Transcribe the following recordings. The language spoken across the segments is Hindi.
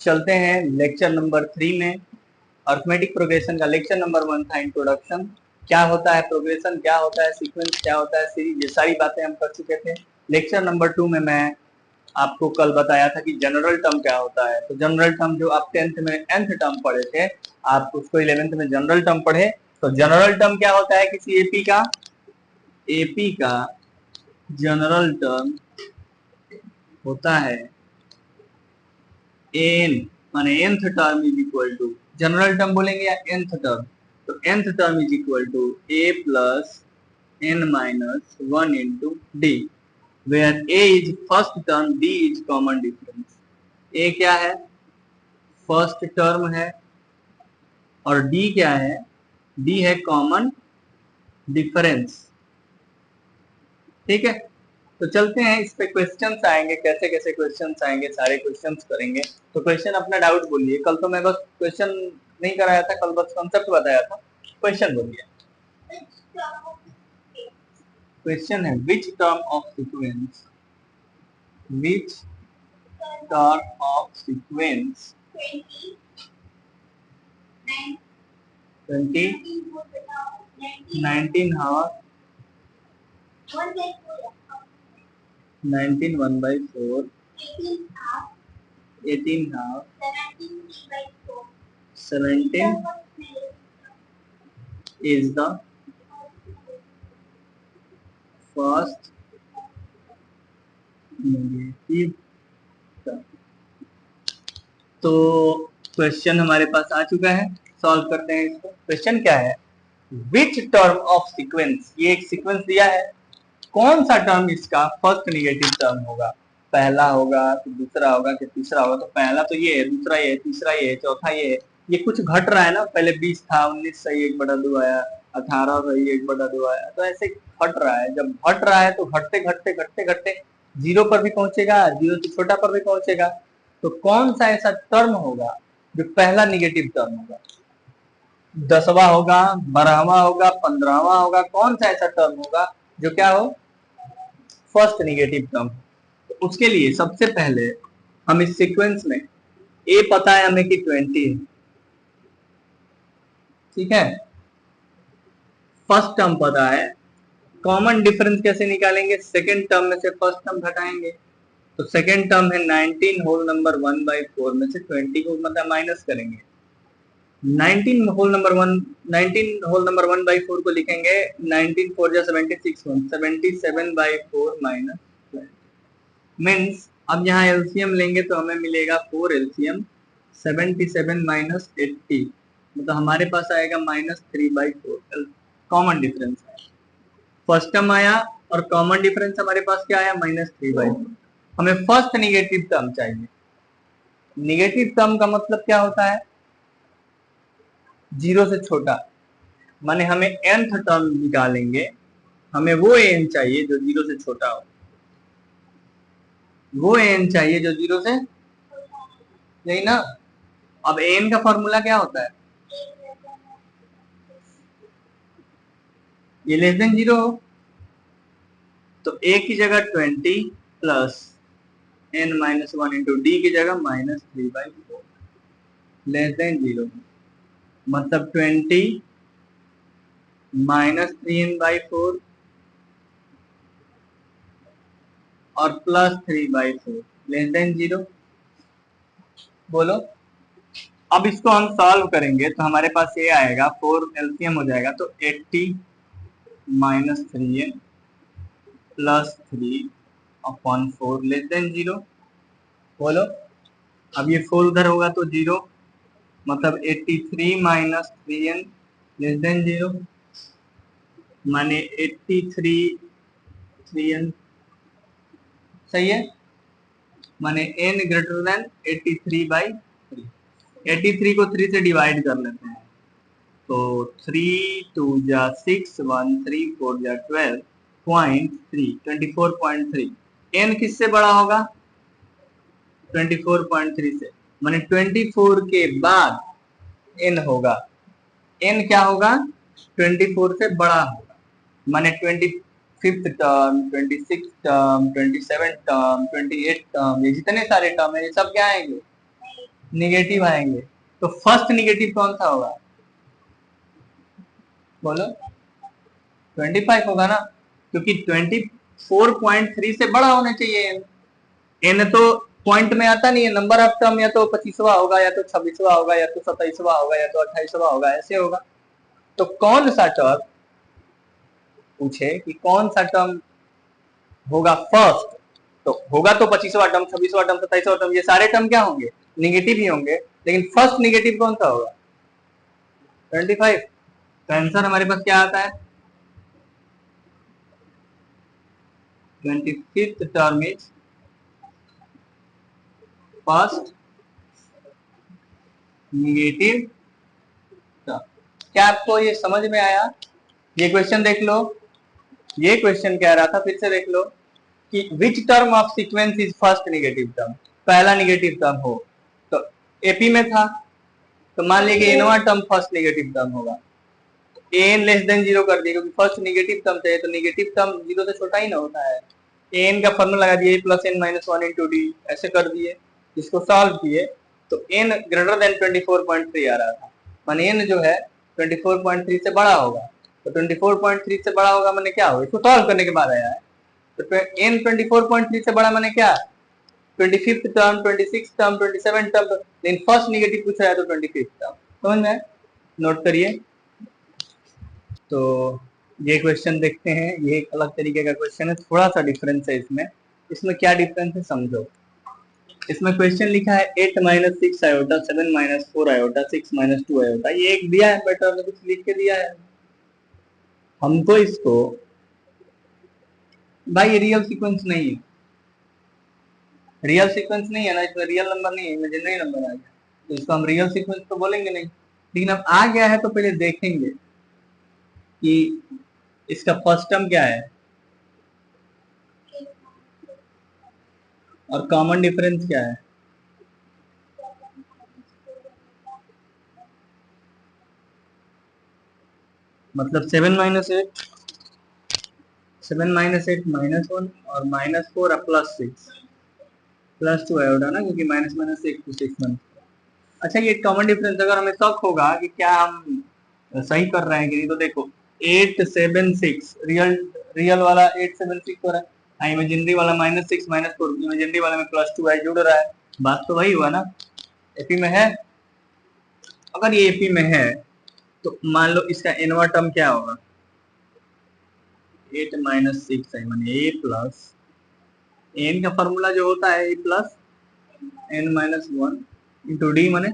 चलते हैं लेक्चर नंबर 3 में। अर्थमेटिक प्रोग्रेशन का लेक्चर नंबर 1 था इंट्रोडक्शन। क्या होता है प्रोग्रेशन, क्या होता है सीक्वेंस, क्या होता है सीरीज, ये सारी बातें हम कर चुके थे। लेक्चर नंबर 2 में मैं आपको कल बताया था कि जनरल टर्म क्या होता है। तो जनरल टर्म जो आप 10th में nth टर्म पढ़े थे, आप उसको 11th में जनरल टर्म पढ़े। तो जनरल टर्म क्या होता है किसी एपी का जनरल टर्म होता है एन, माने nth term is equal to, general term बोलेंगे या nth टर्म, तो nth term is equal to a plus n minus 1 into D, where a is first term, d is common difference. a क्या है, फर्स्ट टर्म है, और d क्या है, d है कॉमन डिफरेंस। ठीक है, तो चलते हैं इस पे क्वेश्चंस आएंगे, कैसे कैसे क्वेश्चंस आएंगे, सारे क्वेश्चंस करेंगे। तो क्वेश्चन अपना डाउट बोलिए। कल तो मैं बस क्वेश्चन नहीं कराया था, कल बस कॉन्सेप्ट बताया था। क्वेश्चन बोलिए। क्वेश्चन है which term of sequence, which term of sequence 20 19 half 19 1/4 18 half 17 is the first negative term. तो क्वेश्चन हमारे पास आ चुका है, सॉल्व करते हैं इसको। क्वेश्चन क्या है, विच टर्म ऑफ सीक्वेंस, ये एक सीक्वेंस दिया है, कौन सा टर्म इसका फर्स्ट नेगेटिव टर्म होगा, पहला होगा तो दूसरा होगा कि तीसरा होगा। तो पहला तो ये है, दूसरा ये है, तीसरा ये है, चौथा ये है। ये कुछ घट रहा है ना, पहले 20 था, 19 सही 1/2 आया, 18 सही 1/2 आया, तो ऐसे घट रहा है। जब घट रहा है तो घटते घटते घटते घटते जीरो पर भी पहुंचेगा, जीरो से छोटा पर भी पहुंचेगा। तो कौन सा ऐसा टर्म होगा जो पहला निगेटिव टर्म होगा, 10वां होगा, 12वां होगा, 15वां होगा, कौन सा ऐसा टर्म होगा जो क्या हो, फर्स्ट निगेटिव टर्म। तो उसके लिए सबसे पहले हम इस सीक्वेंस में ए पता है हमें कि 20 है, ठीक है, फर्स्ट टर्म पता है, कॉमन डिफरेंस कैसे निकालेंगे, सेकेंड टर्म में से फर्स्ट टर्म घटाएंगे। तो सेकेंड टर्म है 19 होल नंबर 1/4 में से 20 को मतलब माइनस करेंगे। 19 होल नंबर 1/4 को लिखेंगे 19 4 जा 76 77/4 माइनस 20 मीन्स, अब यहाँ एलसीएम लेंगे तो हमें मिलेगा 4 एलसीएम 77 माइनस 80, मतलब हमारे पास आएगा -3/4 कॉमन डिफरेंस है। फर्स्ट टर्म आया और कॉमन डिफरेंस हमारे पास क्या आया, -3/4। हमें फर्स्ट निगेटिव टर्म चाहिए। निगेटिव टर्म का मतलब क्या होता है, जीरो से छोटा, माने हमें nth टर्म निकालेंगे, हमें वो n चाहिए जो जीरो से छोटा हो, वो n चाहिए जो जीरो से, यही ना। अब n का फॉर्मूला क्या होता है, ये लेस देन जीरो हो, तो a की जगह 20 plus n minus 1 into D की जगह -3/4 लेस देन जीरो, मतलब 20 माइनस 3n/4 और प्लस 3/4 लेस देन जीरो। बोलो, अब इसको हम सॉल्व करेंगे तो हमारे पास ये आएगा, 4 एलसीएम हो जाएगा तो 80 minus 3n plus 3/4 less than zero. बोलो, अब ये 4 उधर होगा तो जीरो, मतलब 83 minus 3n less than zero, माने 83 3n, सही है, माने n ग्रेटर देन 83/3। 83 को 3 से डिवाइड कर लेते हैं, तो 3 2 जा 6 1 3 4 जा 12.3 24.3। n किससे बड़ा होगा, 24.3 से, माने 24 के बाद n होगा, n क्या होगा, 24 से बड़ा होगा, माने 25th term, 26th term, 27th term, 28th term, ये जितने सारे टर्म है ये सब क्या आएंगे, निगेटिव आएंगे। तो फर्स्ट निगेटिव कौन सा होगा, बोलो 25 होगा ना, क्योंकि 24.3 से बड़ा होना चाहिए एन तो पॉइंट में आता नहीं है, नंबर ऑफ टर्म या तो 25वां होगा या तो 26वां होगा या तो 27वां होगा या तो 28वां होगा, ऐसे होगा। तो कौन सा टर्म पूछे कि कौन सा टर्म होगा फर्स्ट, तो होगा तो 25वां टर्म, 26वां टर्म, 27वां टर्म, ये सारे टर्म क्या होंगे, निगेटिव ही होंगे, लेकिन फर्स्ट निगेटिव कौन सा होगा 25। तो आंसर हमारे पास क्या आता है, 25th term is first negative term. क्या आपको ये समझ में आया, ये क्वेश्चन देख लो, ये क्वेश्चन कह रहा था, फिर से देख लो कि which term of sequence is first negative term, पहला निगेटिव टर्म हो, तो एपी में था, तो मान लीजिए एनवा टर्म फर्स्ट निगेटिव टर्म होगा, एन लेस देन जीरो कर दिए, क्योंकि फर्स्ट निगेटिव टर्म चाहिए, तो निगेटिव टर्म जीरो से छोटा ही ना होता है, एन का फॉर्मूला लगा दिए plus N minus one into D, ऐसे कर दिए, इसको सॉल्व किए तो एन ग्रेटर देन 24.3 आ रहा था, मान एन जो है 24.3 से बड़ा होगा, तो 24.3 से बड़ा होगा मैंने क्या होगा, इसको सॉल्व करने के बाद आया है, तो एन 24.3 से बड़ा मैंने क्या 25th term, 26th term, 27th term, लेकिन फर्स्ट निगेटिव पूछ रहा है तो 25th टर्म, समझ में, नोट करिए। तो ये क्वेश्चन देखते हैं, ये एक अलग तरीके का क्वेश्चन है, थोड़ा सा डिफरेंस है इसमें, इसमें क्या डिफरेंस है समझो। इसमें क्वेश्चन लिखा है 8 minus 6 iota 7 minus 4 iota 6 minus 2 iota, ये एक दिया है पैटर्न में, कुछ लिख के दिया है, हमको इसको, भाई ये रियल सीक्वेंस नहीं है, रियल सीक्वेंस नहीं है ना, इसमें रियल नंबर नहीं है, इमेजिनरी नंबर आ गया, तो इसको हम रियल सीक्वेंस तो बोलेंगे नहीं, लेकिन अब आ गया है तो पहले देखेंगे कि इसका फर्स्ट टर्म क्या है और कॉमन डिफरेंस क्या है, मतलब 7 माइनस 8, 7 माइनस 8 माइनस 1 और माइनस 4 प्लस 6 प्लस 2 आयोटा ना, क्योंकि माइनस माइनस 1 to 6 माइनस। अच्छा ये कॉमन डिफरेंस अगर हमें शक होगा कि क्या हम सही कर रहे हैं कि नहीं, तो देखो 876 रियल, रियल वाला 876 हो रहा है, इमेजिनरी वाला माइनस 6 माइनस 4, इमेजिनरी वाला में प्लस 2 जुड़ रहा है, बात तो वही हुआ ना, एपी में है, अगर ये एपी में है तो मान लो इसका एनवा टर्म क्या होगा 8 माइनस 6 है, माने ए प्लस एन का फॉर्मूला जो होता है A plus N minus 1 into D, माने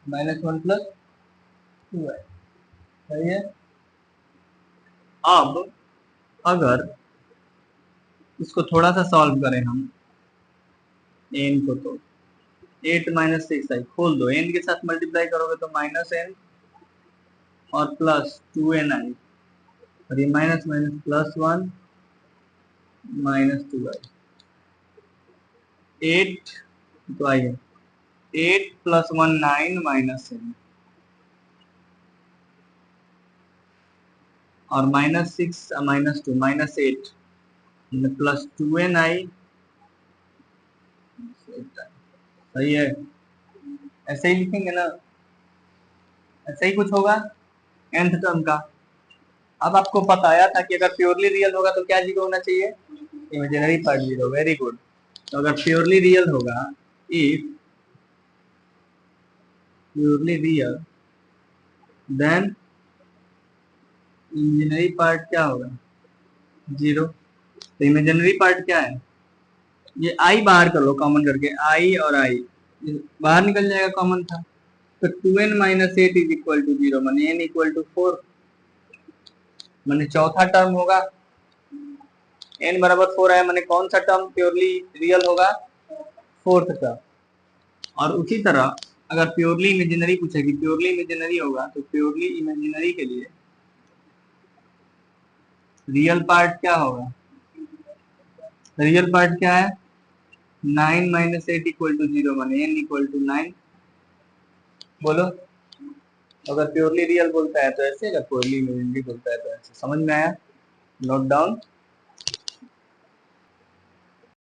माइनस 1 प्लस 2 है, सही है। अब अगर इसको थोड़ा सा सॉल्व करें हम एन को, तो 8 माइनस 6 आई, खोल दो, एन के साथ मल्टीप्लाई करोगे तो माइनस एन और प्लस 2n आई, और ये माइनस माइनस प्लस 1 माइनस 2 आई, 8 तो आई है 8 प्लस 1 9 माइनस 7 और minus 6 minus 2 minus 8 plus 2n आई, सही है, ऐसे ही लिखेंगे ना, ऐसे ही कुछ होगा nth टर्म का। अब आपको बताया था कि अगर प्योरली रियल होगा तो क्या जीरो होना चाहिए, imaginary part zero, very good. तो अगर प्योरली रियल होगा, if purely real then imaginary part क्या होगा जीरो, तो इमेजिनरी पार्ट क्या है, ये आई बाहर कर लो कॉमन करके, आई और आई बाहर निकल जाएगा, कॉमन था, तो 2n minus 8 is equal to zero, माने n इक्वल टू 4, माने चौथा टर्म होगा, n बराबर 4 है, माने कौन सा टर्म प्योरली रियल होगा, फोर्थ टर्म। और उसी तरह अगर प्योरली इमेजिनरी पूछेगी, प्योरली इमेजिनरी होगा तो प्योरली इमेजिनरी के लिए रियल पार्ट क्या होगा, रियल पार्ट क्या है 9 माइनस 8 इक्वल टू जीरो, माने n इक्वल टू 9, बोलो। अगर प्योरली रियल बोलता है तो ऐसे, अगर प्योरली इमेजिनरी बोलता है तो ऐसे, समझ में आया, नोट डाउन।